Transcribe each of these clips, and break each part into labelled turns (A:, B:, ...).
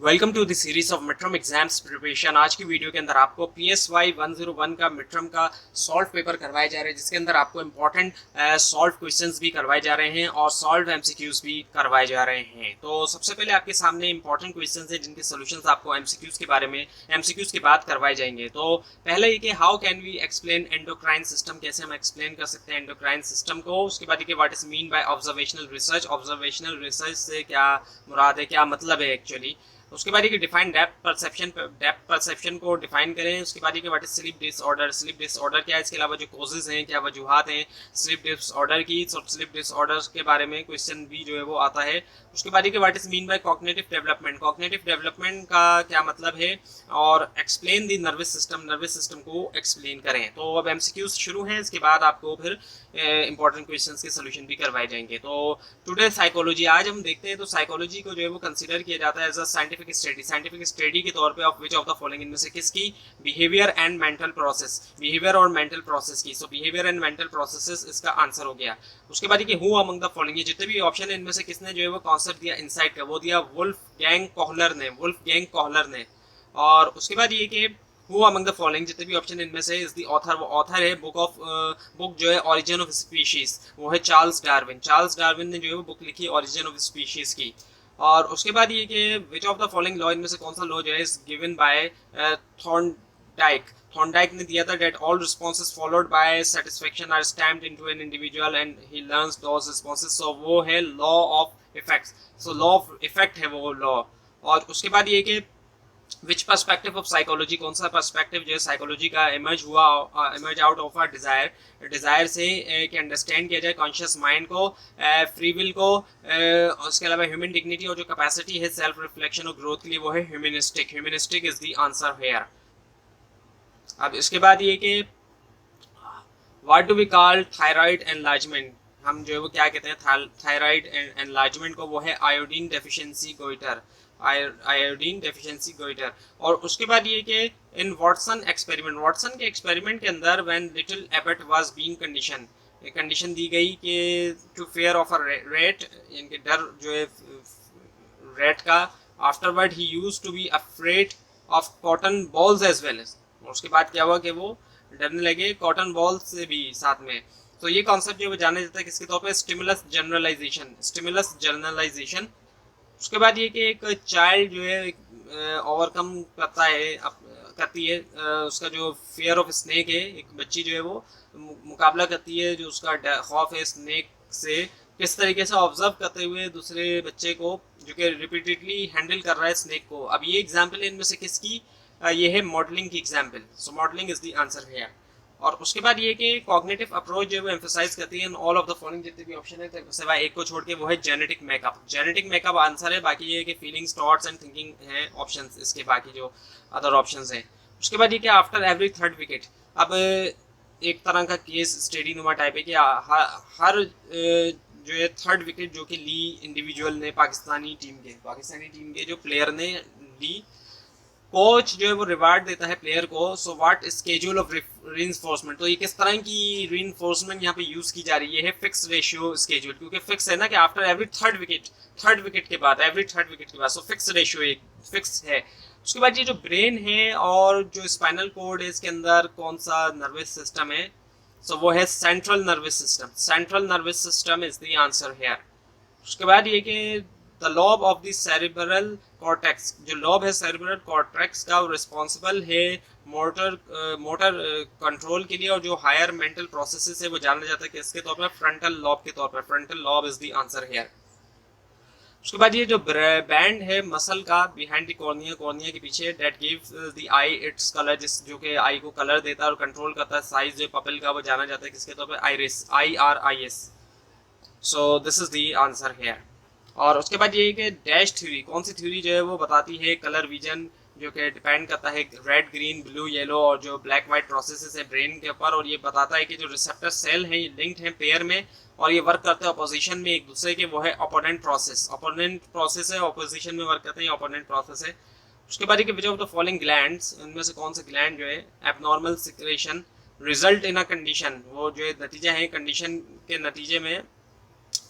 A: Welcome to the series of midterm exams preparation. आज की video के अंदर आपको PSY 101 का मिडटर्म का सॉल्व पेपर करवाए जा रहे हैं, जिसके अंदर आपको इंपॉर्टेंट सॉल्व क्वेश्चंस भी करवाए जा रहे हैं और सॉल्व MCQs भी करवाए जा रहे हैं। तो सबसे पहले आपके सामने इंपॉर्टेंट क्वेश्चंस हैं जिनके सोल्यूशंस आपको MCQs के बारे में MCQs के बाद करवाए जाएंगे। तो पहले ये कि how can we explain endocrine system, कैसे हम एक्सप्लेन कर सकते हैं एंडोक्राइन सिस्टम को। उसके बाद ये what is mean by observational research, observational research से क्या मुराद है, क्या मतलब है एक्चुअली। उसके बाद ये डिफाइन डेप्थ परसेप्शन को डिफाइन करें। उसके बाद ये what is sleep disorder, sleep disorder क्या है, इसके अलावा जो कॉजेज हैं, क्या वजूहात हैं स्लीप डिसऑर्डर की। स्लीप डिसऑर्डर के बारे में क्वेश्चन भी जो है वो आता है। उसके बाद ये what is mean by cognitive development, cognitive development का क्या मतलब है, और explain the nervous system, nervous system को एक्सप्लेन करें। तो अब MCQs शुरू हैं, इसके बाद आपको फिर इंपॉर्टेंट क्वेश्चंस के सोल्यूशन भी करवाए जाएंगे। तो टुडे साइकोलॉजी, आज हम देखते हैं तो साइकोलॉजी को जो है वो कंसीडर किया जाता है as a scientific study, scientific study के तौर पे of which of the following, इनमें से किसकी, behaviour and mental process, behaviour और मेंटल प्रोसेस की। So behaviour and mental processes इसका आंसर हो गया। उसके बाद ये हु अमंग द फॉलोइंग, ये जितने भी ऑप्शन है इनमें से किसने जो है वो कॉन्सेप्ट दिया इनसाइट का, वो दिया वुल्फगैंग कोहलर ने, वुल्फगैंग कोहलर ने। और उसके बाद ये कि हु अमंग द फॉलोइंग, जितने भी ऑप्शन इनमें से इज द ऑथर, वो ऑथर है बुक जो है ओरिजिन ऑफ स्पीशीज, वो है चार्ल्स डार्विन। चार्ल्स डार्विन ने जो है वो बुक लिखी ओरिजिन ऑफ स्पीशीज की। और उसके बाद ये कि which of the following law, इनमें से कौन सा लॉ जो है is given by Thorndike, Thorndike ने दिया था that all responses followed by satisfaction are stamped into an individual and he learns those responses. So वो है law of effects, so law of effect है वो लॉ। और उसके बाद ये कि विच पर्सपेक्टिव ऑफ साइकोलॉजी, कौन सा पर्सपेक्टिव जो है साइकोलॉजी का इमर्ज हुआ, emerge out of a desire, desire से कि अंडरस्टैंड किया जाए कॉन्शियस माइंड को, फ्री विल को, उसके अलावा ह्यूमन डिग्निटी और जो कैपेसिटी है सेल्फ रिफ्लेक्शन और ग्रोथ के लिए, वो है humanistic, humanistic is the answer here. अब इसके बाद ये कि what do we call thyroid enlargement, हम जो है वो क्या कहते हैं थायराइड एनलार्जमेंट को, वो है iodine deficiency goiter, iodine deficiency goiter. और उसके बाद ये कि इन वाटसन एक्सपेरिमेंट, वाटसन के एक्सपेरिमेंट के अंदर when little Albert was being condition, condition दी गई कि to fear of a rat, इनके डर जो है रेट का, afterward he used to be afraid of cotton balls as well. उसके बाद क्या हुआ कि वो डरने लगे कॉटन बॉल से भी साथ में। तो ये कॉन्सेप्ट जो जाना जाता है किसके तौर पे, स्टिमुलस जनरलाइजेशन, स्टिमुलस जनरलाइजेशन। उसके बाद ये कि एक चाइल्ड जो है ओवरकम करता है, करती है उसका जो फियर ऑफ स्नेक है, एक बच्ची जो है वो मुकाबला करती है जो उसका खौफ है स्नेक से, किस तरीके से ऑब्जर्व करते हुए दूसरे बच्चे को जो कि रिपीटेडली हैंडल कर रहा है स्नेक को। अब ये एग्जाम्पल है इनमें से किसकी, ये है मॉडलिंग की example. So modelling is the answer है। और उसके बाद ये कि कॉग्निटिव अप्रोच जो है वो एम्फसाइज करती है ऑल ऑफ द फॉलोइंग, जितने भी ऑप्शन है सिवाय एक को छोड़ के, वो है genetic makeup, genetic makeup answer है। बाकी ये कि फीलिंग्स, थॉट्स एंड थिंकिंग है ऑप्शंस, इसके बाकी जो अदर ऑप्शंस हैं। उसके बाद ये कि आफ्टर एवरी थर्ड विकेट, अब एक तरह का केस स्टडी नुमा टाइप है कि हर जो है थर्ड विकेट जो कि ली इंडिविजुअल ने, पाकिस्तानी टीम के जो प्लेयर ने ली, कोच जो है वो रिवार्ड देता है प्लेयर को। So what schedule of reinforcement, तो ये किस तरह की रीइंफोर्समेंट यहाँ पे यूज की जा रही है फिक्स रेशियो स्केड्यूल, क्योंकि फिक्स है ना कि आफ्टर एवरी थर्ड विकेट के बाद, एवरी थर्ड विकेट के बाद, सो फिक्स रेशियो एक फिक्स है। उसके बाद ये जो ब्रेन है और जो स्पाइनल कोड है, इसके अंदर कौन सा नर्वस सिस्टम है, सो वो है central nervous system, central nervous system is the answer here. उसके बाद ये कि the lobe of the cerebral cortex, जो लॉब है सेरिब्रल कॉर्टेक्स का, वो रिस्पॉन्सिबल है मोटर कंट्रोल के लिए, और जो हायर मेंटल प्रोसेसेस है वो जाना जाता है किसके तौर पर, फ्रंटल लॉब के तौर पर, frontal lobe is the answer here. उसके बाद ये जो बैंड है मसल का बिहाइंड द कॉर्निया, कॉर्निया के पीछे, that gives the I its colour, जिस जो कि आई को कलर देता है और कंट्रोल करता है साइज जो पपल का, वो जाना जाता है किसके तौर पर, iris, IRIS। So this is the answer here. और उसके बाद ये कि डैश थ्योरी, कौन सी थ्योरी जो है वो बताती है कलर विजन, जो कि डिपेंड करता है रेड, ग्रीन, ब्लू, येलो और जो ब्लैक वाइट प्रोसेसेस है ब्रेन के ऊपर, और ये बताता है कि जो रिसेप्टर सेल हैं ये लिंक्ड हैं पेयर में और ये वर्क करते हैं अपोजिशन में एक दूसरे के, वो है ओपोनेंट प्रोसेस, ओपोनेंट प्रोसेस है, अपोजिशन में वर्क करते हैं, ओपोनेंट प्रोसेस है। उसके बाद ये विच ऑफ द फॉलोइंग ग्लैंड्स, इनमें से कौन से ग्लैंड जो है abnormal secretion result in a condition, वो जो है नतीजा है कंडीशन के नतीजे में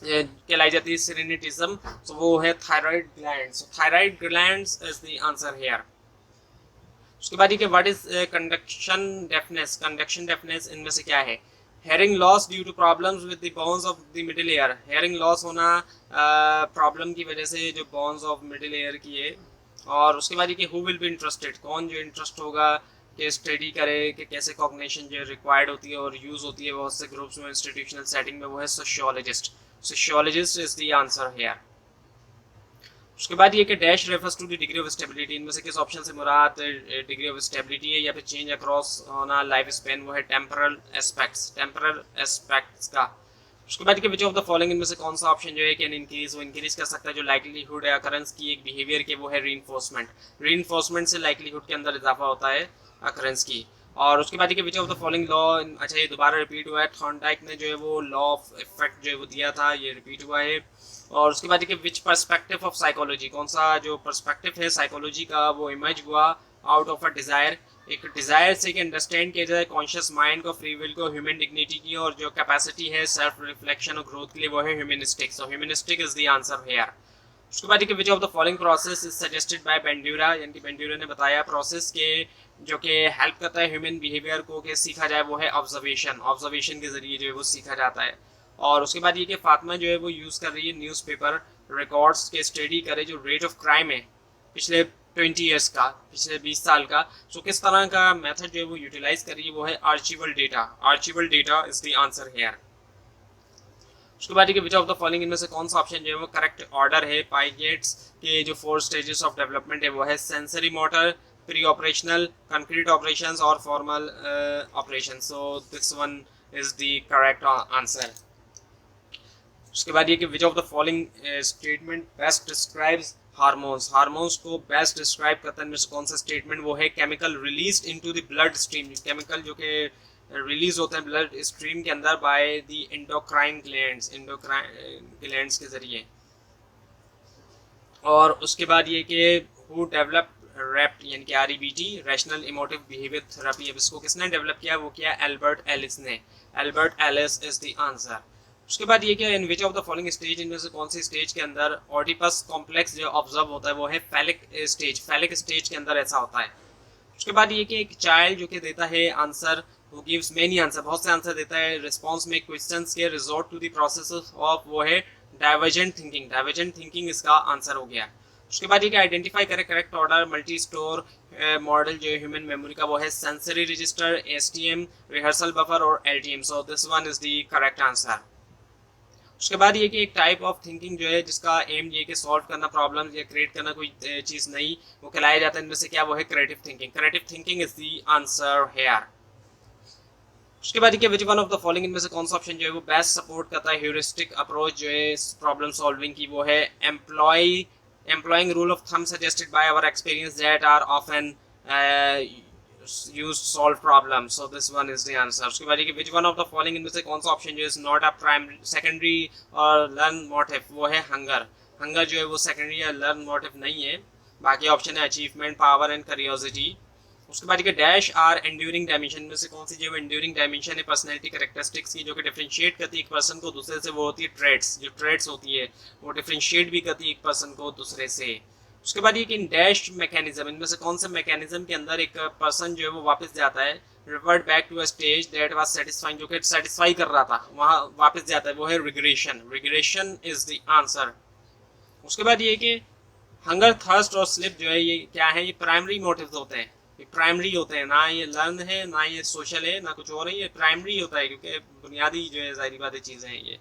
A: कहलाई जाती है सिरेनिटिज्म, तो वो है thyroid gland. So thyroid gland is the answer here. उसके बाद ये what is conduction deafness, conduction deafness इनमें से क्या है? Hearing loss due to problems with the bones of the middle ear, hearing loss होना प्रॉब्लम की वजह से जो बोन्स ऑफ मिडिल ईयर की है। और उसके बाद ये हु विल बी इंटरेस्टेड, कौन जो इंटरेस्ट होगा कि स्टडी करे कि कैसे कॉग्निशन जो रिक्वायर्ड होती है और यूज होती है बहुत से ग्रुप्स में इंस्टीट्यूशनल सेटिंग में, वो है sociologist. Sociologist is the answer here. उसके बाद ये कि dash refers to the degree of stability, इनमें से किस ऑप्शन से मुराद डिग्री ऑफ स्टेबिलिटी है या फिर चेंज अक्रॉस होना लाइफ स्पेन, वो है टेम्परल एस्पेक्ट्स, टेम्परल एस्पेक्ट्स का। उसके बाद विच ऑफ द फॉलोइंग इनमें से कौन सा ऑप्शन जो है कैन इंक्रीज, वो इंक्रीज कर सकता है जो लाइकलीहुड है अकरेंस की एक बिहेवियर के, वो है रीइंफोर्समेंट। रीइंफोर्समेंट से लाइकलीहुड के अंदर इजाफा होता है अकरेंस की। और उसके बाद which of the following law, अच्छा ये दोबारा रिपीट हुआ है, थॉर्नडाइक ने जो है वो लॉ ऑफ इफेक्ट जो है वो दिया था, ये रिपीट हुआ है। और उसके बाद विच पर्सपेक्टिव ऑफ साइकोलॉजी, कौन सा जो पर्सपेक्टिव है साइकोलॉजी का वो इमेज हुआ आउट ऑफ अ डिजायर, एक डिजायर से कि अंडरस्टैंड किया जाए कॉन्शियस माइंड को, फ्री विल को, ह्यूमन डिग्निटी की, और जो कैपेसिटी है सेल्फ रिफ्लेक्शन और ग्रोथ के लिए, वो है humanistic. So humanistic is the answer here. उसके बाद which of the following process is suggested by Bandura, यानी कि बेंड्यूरा ने बताया प्रोसेस के जो कि हेल्प करता है ह्यूमन बिहेवियर को कि सीखा जाए, वो है ऑब्जर्वेशन, ऑब्जर्वेशन के जरिए जो है वो सीखा जाता है। और उसके बाद ये कि फातिमा जो है वो यूज़ कर रही है न्यूज़पेपर रिकॉर्ड्स के स्टडी करे जो रेट ऑफ क्राइम है पिछले 20 ईयर्स का, पिछले 20 साल का। सो किस तरह का मेथड जो है वो यूटिलाइज कर रही है, वो है archival data, archival data is the answer here. उसके बाद विच ऑफ द फॉलोइंग इनमें से कौन सा ऑप्शन जो है वो करेक्ट ऑर्डर है? पाइगेट्स के जो 4 स्टेजेस ऑफ डेवलपमेंट है वो है sensory motor, pre operational, concrete operations और formal operation. So this one is the correct answer. उसके बाद ये कि which of the following statement best describes hormones, hormones को बेस्ट डिस्क्राइब करता है इनमें से कौन सा स्टेटमेंट, वो है chemical release into the blood stream, chemical जो कि रिलीज होते हैं ब्लड स्ट्रीम के अंदर by the endocrine glands, endocrine glands के जरिए। और उसके बाद ये कि हु डेवलप रैप्ट, यानी कि REBT, rational emotive behaviour therapy, अब इसको किसने डेवलप किया, वो किया एल्बर्ट एलिस ने, Albert Ellis is the answer. उसके बाद ये क्या, in which of the following stage, इनमें से कौन सी स्टेज के अंदर ऑडिपस कॉम्प्लेक्स जो ऑब्जर्व होता है, वो है फैलिक स्टेज, फैलिक स्टेज के अंदर ऐसा होता है। उसके बाद ये कि एक चाइल्ड जो कि देता है आंसर, वो गिव्स मेनी आंसर, बहुत से आंसर देता है, रिस्पॉन्स में क्वेश्चंस के resort to the process of, वो है डाइवर्जेंट थिंकिंग, डाइवर्जेंट थिंकिंग इसका आंसर हो गया। उसके बाद ये कि आइडेंटिफाई करें correct order multi store model जो है ह्यूमन मेमोरी का, वो है sensory register, STM, rehearsal buffer और LTM। So this one is the correct answer. उसके बाद ये कि एक टाइप ऑफ थिंकिंग जो है जिसका एम ये कि सॉल्व करना प्रॉब्लम या क्रिएट करना कोई चीज़ नई, वो कहलाया जाता है इनमें से क्या, वो है creative thinking, creative thinking is the answer here. उसके बाद ये which one of the following इनमें से कौन सा ऑप्शन जो है वो बेस्ट सपोर्ट करता है ह्यूरिस्टिक अप्रोच जो है प्रॉब्लम सॉल्विंग की, वो है employing rule of thumb suggested by our experience that are often used solve problem. So this one is the answer. उसके बाद ये which one of the following इनमें से कौन सा ऑप्शन जो है not a primary, secondary और learn motive, वो है hunger, hunger जो है वो secondary या learn motive नहीं है, बाकी ऑप्शन है achievement, power and curiosity। उसके बाद ये डैश आर एंड्यूरिंग डायमेंशन में से कौन सी जो एंड्यूरिंग डायमेंशन है पर्सनैलिटी कैरेक्टरिस्टिक्स की, जो कि डिफरेंशिएट करती है एक पर्सन को दूसरे से, वो होती है ट्रेड्स, जो ट्रेड्स होती है वो डिफरेंशिएट भी करती है एक पर्सन को दूसरे से। उसके बाद ये कि इन डैश मैकेनिज्म, इनमें से कौन से मैकेनिज्म के अंदर एक पर्सन जो है वो वापस जाता है, revert back to a stage that was satisfying, जो कि सेटिस्फाई कर रहा था वहाँ वापस जाता है, वो है regression, regression is the answer. उसके बाद ये कि हंगर, थर्स्ट और स्लिप जो है ये क्या है, ये प्राइमरी मोटिव्स होते हैं, ये प्राइमरी होते हैं, ना ये लर्न है ना ये सोशल है ना कुछ और है, ये प्राइमरी होता है क्योंकि बुनियादी जो है जाहिर बात चीज़ें हैं ये।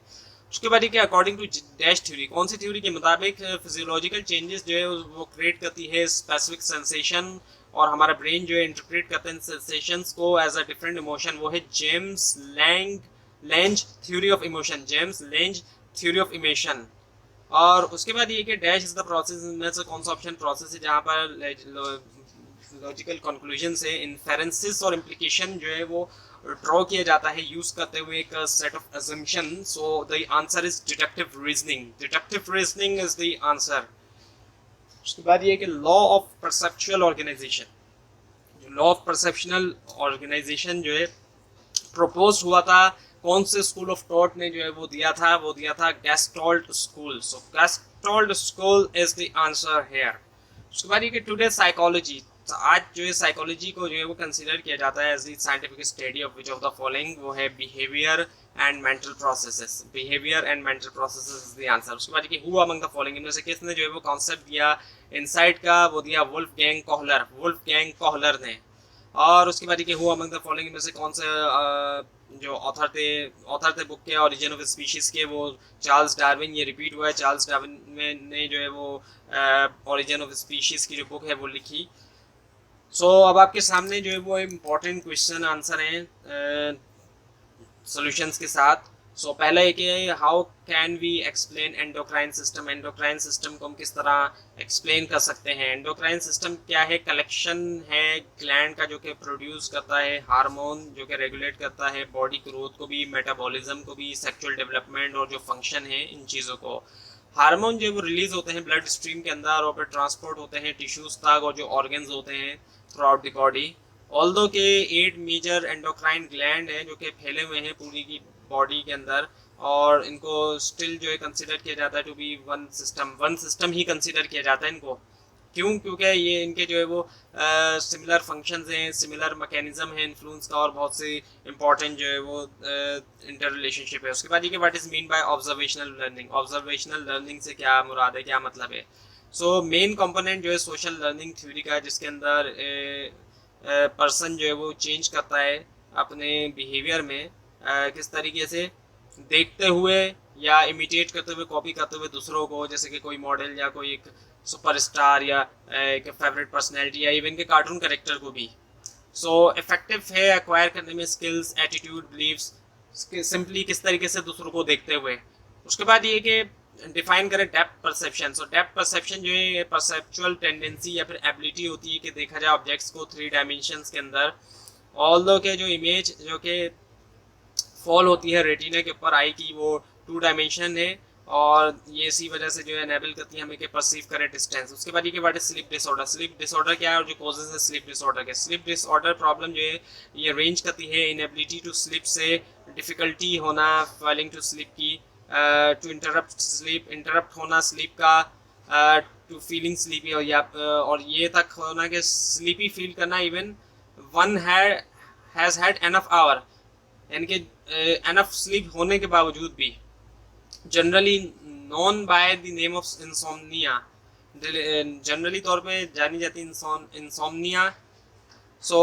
A: उसके बाद ये अकॉर्डिंग टू डैश थ्योरी, कौन सी थ्योरी के मुताबिक फिजियोलॉजिकल चेंजेस जो है वो क्रिएट करती है स्पेसिफिक सेंसेशन, और हमारा ब्रेन जो है इंटरप्रेट करते हैं सेंसेशंस को एज अ डिफरेंट इमोशन, वो है James length theory of emotion, James length theory of emotion. और उसके बाद ये कि डैश इज द प्रोसेस में से कौन सा ऑप्शन प्रोसेस है जहाँ पर लॉजिकल कंक्लूजन से इन्फेरेंसेस और इम्प्लीकेशन जो है वो ड्रॉ किया जाता है यूज करते हुए एक set of assumption. So the answer is deductive reasoning, deductive reasoning is the answer. उसके बाद ये कि लॉ ऑफ परसेप्चुअल ऑर्गेनाइजेशन, जो लॉ ऑफ परसेप्शनल ऑर्गेनाइजेशन जो है प्रपोज हुआ था कौन से स्कूल ऑफ थॉट ने जो है वो दिया था gestalt school. So gestalt school is the answer here. उसके बाद ये कि टुडे साइकोलॉजी, तो आज जो है साइकोलॉजी को जो है वो कंसीडर किया जाता है as the scientific study of which of the following, वो है behaviour and mental processes. Behaviour and mental processes is the answer. उसके बाद कि हु अमंग द फॉलोइंग, इनमें से किसने जो है वो कॉन्सेप्ट दिया इनसाइट का, वो दिया वुल्फगैंग कोहलर ने। और उसके बाद कि हु अमंग द फॉलोइंग में से कौन से जो ऑथर थे बुक के ओरिजिन ऑफ स्पीशीज के, वो चार्ल्स डार्विन। ये रिपीट हुआ है, चार्ल्स डार्विन ने जो है वो ओरिजिन ऑफ स्पीशीज की जो बुक है वो लिखी। सो अब आपके सामने जो है वो इम्पोर्टेंट क्वेश्चन आंसर हैं सॉल्यूशंस के साथ। सो पहला एक है how can we explain endocrine system. Endocrine system को हम किस तरह एक्सप्लेन कर सकते हैं। एंडोक्राइन सिस्टम क्या है, कलेक्शन है ग्लैंड का जो कि प्रोड्यूस करता है हार्मोन, जो कि रेगुलेट करता है बॉडी ग्रोथ को भी, मेटाबॉलिज्म को भी, सेक्सुअल डेवलपमेंट और जो फंक्शन है इन चीज़ों को। हार्मोन जो वो रिलीज होते हैं ब्लड स्ट्रीम के अंदर और फिर ट्रांसपोर्ट होते हैं टिश्यूज तक और जो ऑर्गन्स होते हैं through out the body. Although के 8 मेजर एंडोक्राइन ग्लैंड हैं जो कि फैले हुए हैं पूरी की बॉडी के अंदर, और इनको स्टिल जो है कंसिडर किया जाता है टू बी वन सिस्टम ही कंसिडर किया जाता है इनको। क्यों? क्योंकि ये इनके जो है वो सिमिलर फंक्शंस हैं, सिमिलर मैकेनिज्म है इन्फ्लुएंस का, और बहुत से इंपॉर्टेंट जो है वो इंटर रिलेशनशिप है। उसके बाद ये what is mean by observational learning. Observational learning से क्या मुराद है, क्या मतलब है? सो मेन कंपोनेंट जो है सोशल लर्निंग थ्योरी का, जिसके अंदर पर्सन जो है वो चेंज करता है अपने बिहेवियर में किस तरीके से, देखते हुए या इमिटेट करते हुए, कॉपी करते हुए दूसरों को, जैसे कि कोई मॉडल या कोई एक सुपरस्टार या एक फेवरेट पर्सनैलिटी या इवन के कार्टून कैरेक्टर को भी। सो इफेक्टिव है एक्वायर करने में स्किल्स, एटीट्यूड, बिलीव्स, सिंपली किस तरीके से दूसरों को देखते हुए। उसके बाद ये कि डिफाइन करें डेप्थ परसेप्शन। सो डेप्थ परसेप्शन जो है परसेप्चुअल टेंडेंसी या फिर एबिलिटी होती है कि देखा जाए ऑब्जेक्ट्स को 3 डायमेंशंस के अंदर। ऑल्दो के जो इमेज जो कि फॉल होती है रेटिना के ऊपर आई की, वो 2 डायमेंशन है, और ये इसी वजह से जो है एनेबल करती है हमें कि परसीव करें डिस्टेंस। उसके बाद ये के बाद स्लीप डिसऑर्डर। स्लीप डिसऑर्डर क्या है और जो कॉजेज है स्लीप डिसऑर्डर के। स्लीप डिसऑर्डर प्रॉब्लम जो है ये रेंज करती है इनएबिलिटी टू स्लीप से, डिफिकल्टी होना फेलिंग टू स्लीप की, टू इंटरप्ट स्लीप, इंटरप्ट होना स्लीप का, टू फीलिंग स्लीपी, और ये तक होना कि स्लीपी फील करना even one has had enough hour, यानी कि एनफ स्लीप होने के बावजूद भी। Generally known by the name of insomnia, generally तौर पे जानी जाती इंसोम्निया। सो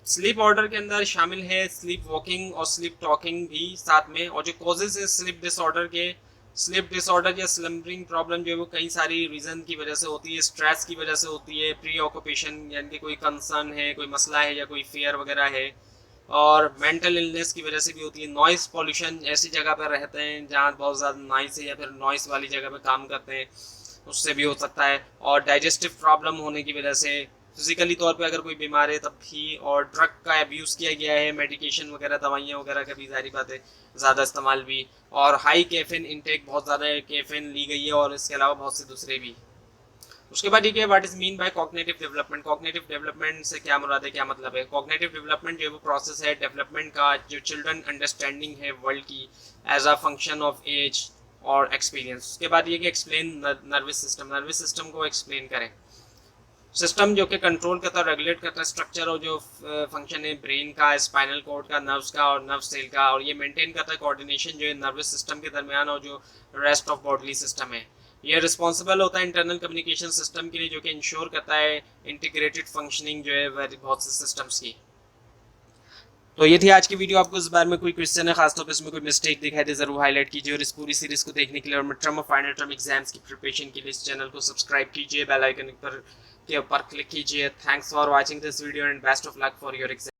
A: स्लीप ऑर्डर के अंदर शामिल है स्लीप वॉकिंग और स्लीप टॉकिंग भी साथ में। और जो कॉजेज है स्लीप डिसऑर्डर के, स्लीप डिसऑर्डर या स्लम्बरिंग प्रॉब्लम जो है वो कई सारी रीज़न की वजह से होती है। स्ट्रेस की वजह से होती है, प्री ऑक्यूपेशन यानी कि कोई कंसर्न है, कोई मसला है या कोई फेयर वगैरह है, और मेंटल इलनेस की वजह से भी होती है। नॉइस पॉल्यूशन, ऐसी जगह पर रहते हैं जहाँ बहुत ज़्यादा नॉइस है या फिर नॉइस वाली जगह पर काम करते हैं, उससे भी हो सकता है। और डाइजेस्टिव प्रॉब्लम होने की वजह से, फिजिकली तौर पे अगर कोई बीमार है तब भी, और ड्रग का अब्यूज़ किया गया है, मेडिकेशन वगैरह दवाइयाँ वगैरह का भी जारी बात है ज़्यादा इस्तेमाल भी, और हाई कैफीन इंटेक, बहुत ज़्यादा कैफीन ली गई है, और इसके अलावा बहुत से दूसरे भी। उसके बाद ये what is mean by cognitive development. Cognitive development से क्या मुराद है, क्या मतलब है? कॉग्निटिव डेवलपमेंट जो है वो प्रोसेस है डेवलपमेंट का जो चिल्ड्रन अंडरस्टैंडिंग है वर्ल्ड की as a function of age और एक्सपीरियंस। उसके बाद ये कि explain nervous system. Nervous system को एक्सप्लेन करें। सिस्टम जो कि कंट्रोल करता है, रेगुलेट करता है स्ट्रक्चर और जो फंक्शन है ब्रेन का, स्पाइनल कॉर्ड का, नर्व्स का और नर्व सेल का, और ये मेंटेन करता है कोऑर्डिनेशन जो है नर्वस सिस्टम के दरमियान और जो रेस्ट ऑफ बॉडीली सिस्टम है। ये रिस्पॉन्सिबल होता है इंटरनल कम्युनिकेशन सिस्टम के लिए, जो कि इंश्योर करता है इंटीग्रेटेड फंक्शनिंग जो है बहुत से सिस्टम्स की। तो ये थी आज की वीडियो। आपको इस बारे में कोई क्वेश्चन है, खासतौर पर इसमें कोई मिस्टेक दिखाई दे, जरूर हाईलाइट कीजिए। और इस पूरी सीरीज को देखने के लिए और मिड टर्म और फाइनल टर्म एग्जाम्स की प्रिपरेशन के लिए इस चैनल को सब्सक्राइब कीजिए, बेल आइकन के ऊपर क्लिक कीजिए। Thanks for watching this video and best of luck for your exam.